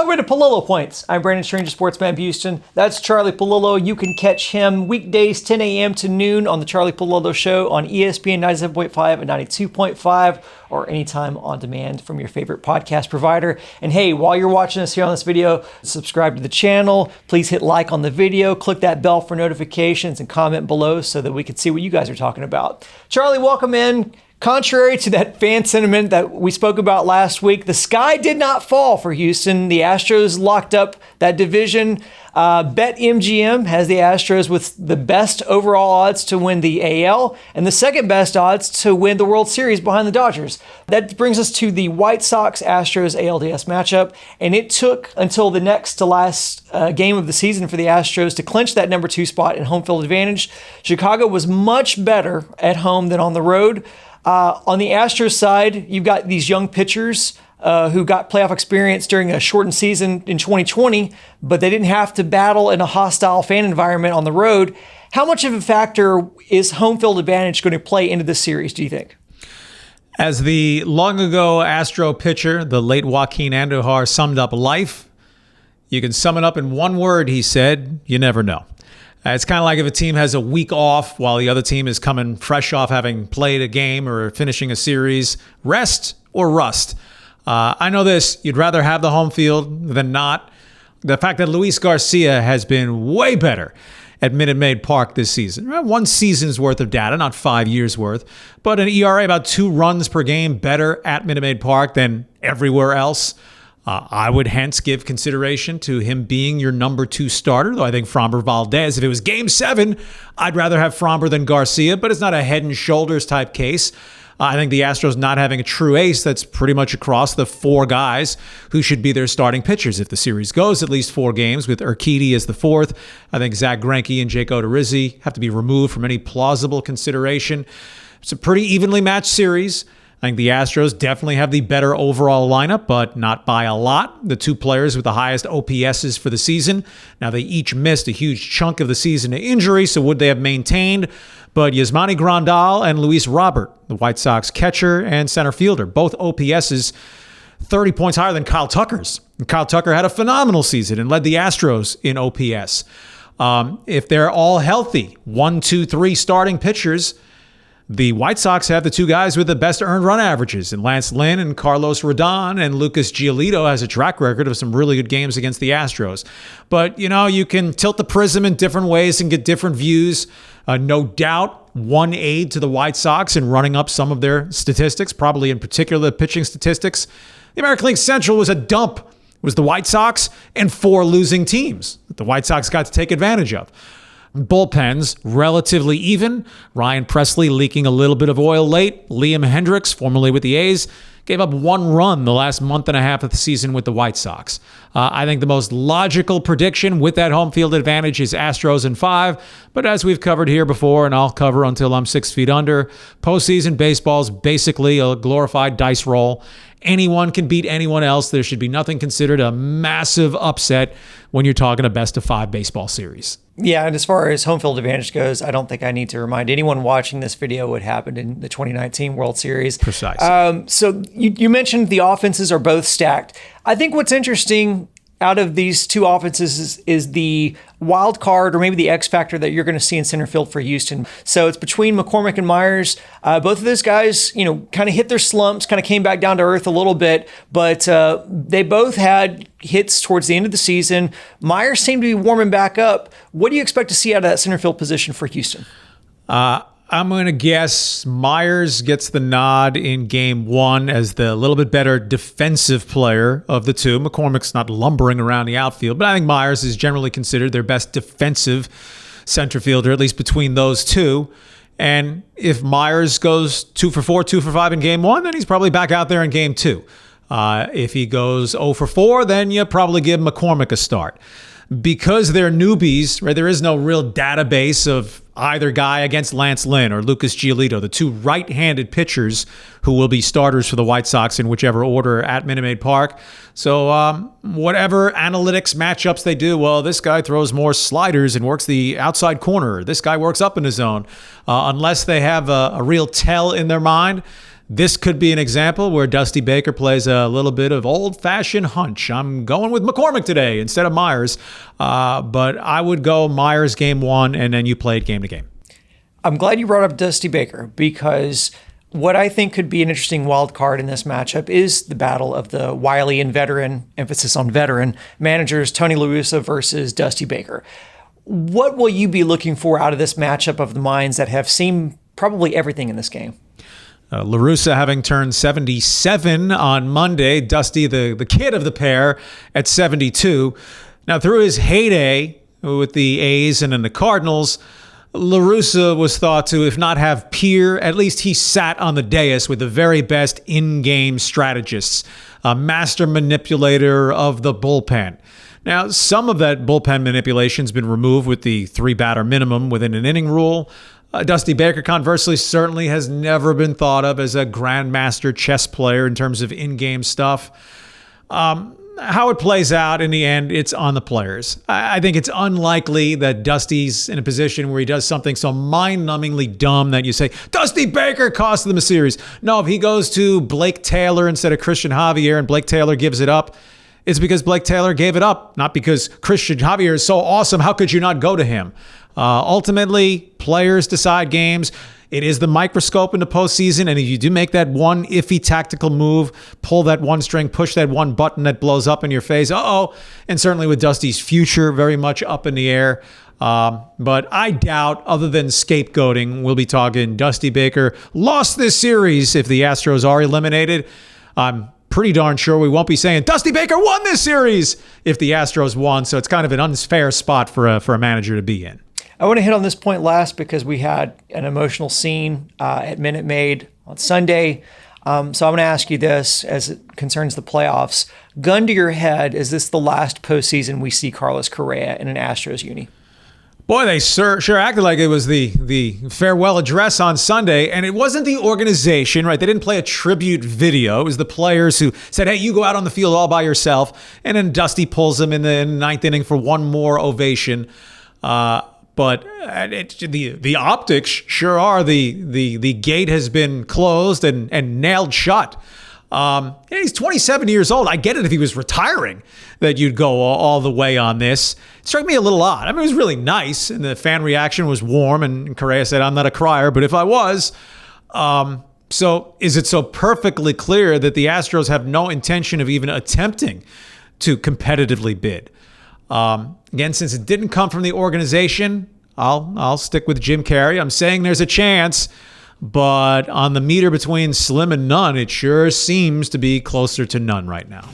Welcome to Pallilo Points. I'm Brandon Stranger, sportsman of Houston. That's Charlie Pallilo. You can catch him weekdays 10 a.m. to noon on the Charlie Pallilo Show on ESPN 97.5 and 92.5, or anytime on demand from your favorite podcast provider. And hey, while you're watching us here on this video, subscribe to the channel. Please hit like on the video, click that bell for notifications, and comment below so that we can see what you guys are talking about. Charlie, welcome in. Contrary to that fan sentiment that we spoke about last week, the sky did not fall for Houston. The Astros locked up that division. BetMGM has the Astros with the best overall odds to win the AL and the second best odds to win the World Series behind the Dodgers. That brings us to the White Sox Astros ALDS matchup, and it took until the next to last game of the season for the Astros to clinch that number 2 spot in home field advantage. Chicago was much better at home than on the road. On the Astros side, you've got these young pitchers who got playoff experience during a shortened season in 2020, but they didn't have to battle in a hostile fan environment on the road. How much of a factor is home field advantage going to play into this series, do you think? As the long ago Astro pitcher, the late Joaquin Andujar, summed up life, you can sum it up in one word, he said: you never know. It's kind of like if a team has a week off while the other team is coming fresh off having played a game or finishing a series. Rest or rust. I know this. You'd rather have the home field than not. The fact that Luis Garcia has been way better at Minute Maid Park this season. 1 season's worth of data, not 5 years worth, but an ERA about 2 runs per game better at Minute Maid Park than everywhere else. I would hence give consideration to him being your number 2 starter, though I think Framber Valdez, if it was Game 7, I'd rather have Framber than Garcia, but it's not a head and shoulders type case. I think the Astros not having a true ace that's pretty much across the 4 guys who should be their starting pitchers if the series goes at least 4 games, with Urquidy as the 4th. I think Zach Greinke and Jake Odorizzi have to be removed from any plausible consideration. It's a pretty evenly matched series. I think the Astros definitely have the better overall lineup, but not by a lot. The 2 players with the highest OPSs for the season. Now, they each missed a huge chunk of the season to injury, so would they have maintained? But Yasmani Grandal and Luis Robert, the White Sox catcher and center fielder, both OPSs 30 points higher than Kyle Tucker's. And Kyle Tucker had a phenomenal season and led the Astros in OPS. If they're all healthy, 1, 2, 3 starting pitchers, the White Sox have the 2 guys with the best earned run averages in Lance Lynn and Carlos Rodon, and Lucas Giolito has a track record of some really good games against the Astros. But, you can tilt the prism in different ways and get different views. No doubt, one aid to the White Sox in running up some of their statistics, probably in particular the pitching statistics. The American League Central was a dump. It was the White Sox and 4 losing teams that the White Sox got to take advantage of. Bullpens, relatively even. Ryan Presley leaking a little bit of oil late. Liam Hendricks, formerly with the A's, gave up 1 run the last month and a half of the season with the White Sox. I think the most logical prediction with that home field advantage is Astros in 5. But as we've covered here before, and I'll cover until I'm 6 feet under, postseason baseball is basically a glorified dice roll. Anyone can beat anyone else. There should be nothing considered a massive upset when you're talking a best-of-5 baseball series. Yeah, and as far as home field advantage goes, I don't think I need to remind anyone watching this video what happened in the 2019 World Series. Precisely. So you mentioned the offenses are both stacked. I think what's interesting out of these 2 offenses is the wild card, or maybe the X factor that you're going to see in center field for Houston. So it's between McCormick and Myers. Both of those guys, kind of hit their slumps, kind of came back down to earth a little bit, but they both had hits towards the end of the season. Myers seemed to be warming back up. What do you expect to see out of that center field position for Houston? I'm going to guess Myers gets the nod in Game 1 as the little bit better defensive player of the 2. McCormick's not lumbering around the outfield, but I think Myers is generally considered their best defensive center fielder, at least between those 2. And if Myers goes 2 for 4, 2 for 5 in Game 1, then he's probably back out there in Game 2. If he goes 0 for 4, then you probably give McCormick a start. Because they're newbies, right? There is no real database of either guy against Lance Lynn or Lucas Giolito, the 2 right-handed pitchers who will be starters for the White Sox in whichever order at Minute Maid Park. So whatever analytics matchups they do, well, this guy throws more sliders and works the outside corner. This guy works up in his zone. Unless they have a real tell in their mind, This could be an example where Dusty Baker plays a little bit of old-fashioned hunch. I'm going with McCormick today instead of Myers, but I would go Myers game 1, and then you play it game to game. I'm glad you brought up Dusty Baker, because what I think could be an interesting wild card in this matchup is the battle of the wily and veteran, emphasis on veteran, managers Tony La Russa versus Dusty Baker. What will you be looking for out of this matchup of the minds that have seen probably everything in this game? La Russa having turned 77 on Monday, Dusty, the kid of the pair, at 72. Now, through his heyday with the A's and then the Cardinals, La Russa was thought to, if not have peer, at least he sat on the dais with the very best in-game strategists, a master manipulator of the bullpen. Now, some of that bullpen manipulation has been removed with the 3-batter minimum within an inning rule. Dusty Baker, conversely, certainly has never been thought of as a grandmaster chess player in terms of in-game stuff. How it plays out in the end, it's on the players. I think it's unlikely that Dusty's in a position where he does something so mind-numbingly dumb that you say, Dusty Baker cost them a series. No, if he goes to Blake Taylor instead of Christian Javier and Blake Taylor gives it up, it's because Blake Taylor gave it up, not because Christian Javier is so awesome. How could you not go to him? Ultimately, players decide games. It is the microscope in the postseason, and if you do make that one iffy tactical move, pull that one string, push that one button that blows up in your face, and certainly with Dusty's future very much up in the air. But I doubt, other than scapegoating, we'll be talking Dusty Baker lost this series if the Astros are eliminated. I'm pretty darn sure we won't be saying Dusty Baker won this series if the Astros won, so it's kind of an unfair spot for a manager to be in. I want to hit on this point last because we had an emotional scene at Minute Maid on Sunday. So I'm going to ask you this as it concerns the playoffs. Gun to your head, is this the last postseason we see Carlos Correa in an Astros uni? Boy, they sure acted like it was the farewell address on Sunday, and it wasn't the organization, right? They didn't play a tribute video. It was the players who said, hey, you go out on the field all by yourself, and then Dusty pulls them in the ninth inning for one more ovation. But the optics sure are the gate has been closed and nailed shut. He's 27 years old. I get it if he was retiring that you'd go all the way on this. It struck me a little odd. I mean, it was really nice, and the fan reaction was warm, and Correa said, I'm not a crier, but if I was. So is it so perfectly clear that the Astros have no intention of even attempting to competitively bid? Again, since it didn't come from the organization, I'll stick with Jim Carrey. I'm saying there's a chance, but on the meter between slim and none, it sure seems to be closer to none right now.